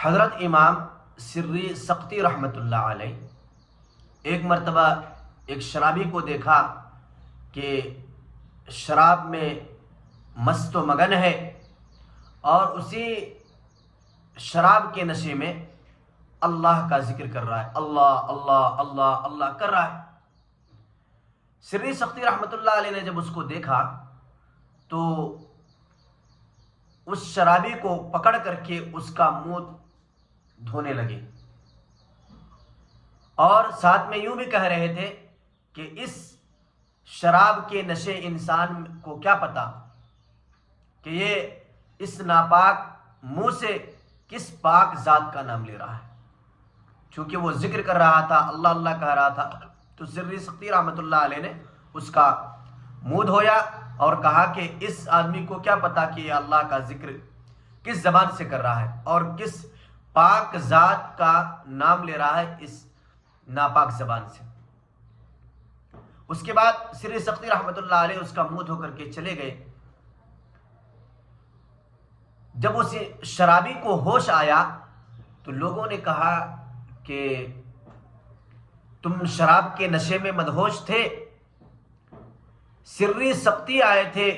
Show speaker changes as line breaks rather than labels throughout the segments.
حضرت امام سری سقطی رحمۃ اللہ علیہ ایک مرتبہ ایک شرابی کو دیکھا کہ شراب میں مست و مگن ہے اور اسی شراب کے نشے میں اللہ کا ذکر کر رہا ہے، اللہ اللہ اللہ اللہ کر رہا ہے۔ سری سقطی رحمۃ اللہ علیہ نے جب اس کو دیکھا تو اس شرابی کو پکڑ کر کے اس کا منہ دھونے لگے اور ساتھ میں یوں بھی کہہ رہے تھے کہ اس شراب کے نشے انسان کو کیا پتا کہ یہ اس ناپاک منہ سے کس پاک ذات کا نام لے رہا ہے۔ چونکہ وہ ذکر کر رہا تھا، اللہ اللہ کہہ رہا تھا، تو سری سقطی رحمۃ اللہ علیہ نے اس کا منہ دھویا اور کہا کہ اس آدمی کو کیا پتا کہ یہ اللہ کا ذکر کس زبان سے کر رہا ہے اور کس پاک ذات کا نام لے رہا ہے اس ناپاک زبان سے۔ اس کے بعد سری سقطی رحمۃ اللہ علیہ اس کا منہ دھو کر کے چلے گئے۔ جب اس شرابی کو ہوش آیا تو لوگوں نے کہا کہ تم شراب کے نشے میں مدہوش تھے، سری سقطی آئے تھے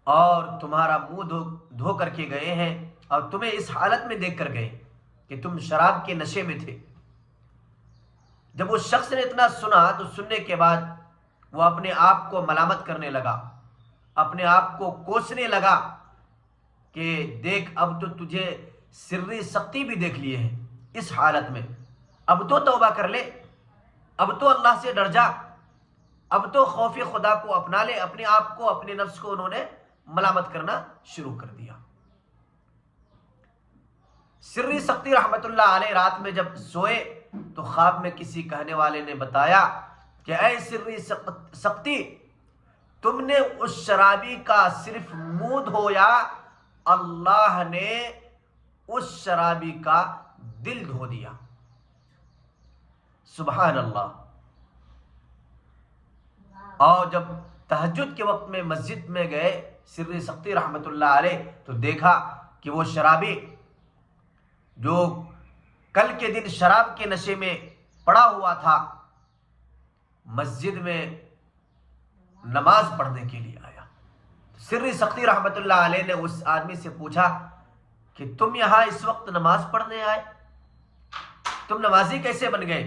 اور تمہارا منہ دھو کر کے گئے ہیں اور تمہیں اس حالت میں دیکھ کر گئے کہ تم شراب کے نشے میں تھے۔ جب اس شخص نے اتنا سنا تو سننے کے بعد وہ اپنے آپ کو ملامت کرنے لگا، اپنے آپ کو کوسنے لگا کہ دیکھ اب تو تجھے سری سقطی بھی دیکھ لیے ہیں اس حالت میں، اب تو توبہ کر لے، اب تو اللہ سے ڈر جا، اب تو خوف خدا کو اپنا لے۔ اپنے آپ کو، اپنے نفس کو انہوں نے ملامت کرنا شروع کر دیا۔ سری سقطی رحمۃ اللہ علیہ رات میں جب سوئے تو خواب میں کسی کہنے والے نے بتایا کہ اے سری سقطی، تم نے اس شرابی کا صرف منہ دھویا، اللہ نے اس شرابی کا دل دھو دیا۔ سبحان اللہ۔ اور جب تہجد کے وقت میں مسجد میں گئے سری سقطی رحمۃ اللہ علیہ تو دیکھا کہ وہ شرابی جو کل کے دن شراب کے نشے میں پڑا ہوا تھا مسجد میں نماز پڑھنے کے لیے آیا۔ سری سقطی رحمۃ اللہ علیہ نے اس آدمی سے پوچھا کہ تم یہاں اس وقت نماز پڑھنے آئے، تم نمازی کیسے بن گئے؟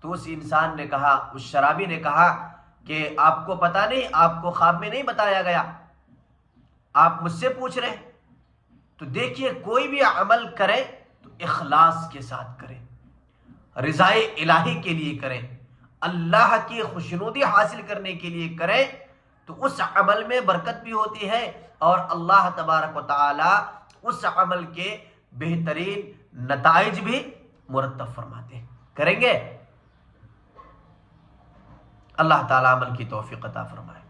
تو اس انسان نے کہا، اس شرابی نے کہا کہ آپ کو پتہ نہیں، آپ کو خواب میں نہیں بتایا گیا، آپ مجھ سے پوچھ رہے۔ تو دیکھیے کوئی بھی عمل کرے تو اخلاص کے ساتھ کریں، رضائے الہی کے لیے کریں، اللہ کی خوشنودی حاصل کرنے کے لیے کریں تو اس عمل میں برکت بھی ہوتی ہے اور اللہ تبارک و تعالی اس عمل کے بہترین نتائج بھی مرتب فرماتے ہیں۔ کریں گے؟ اللہ تعالی عمل کی توفیق عطا فرمائے۔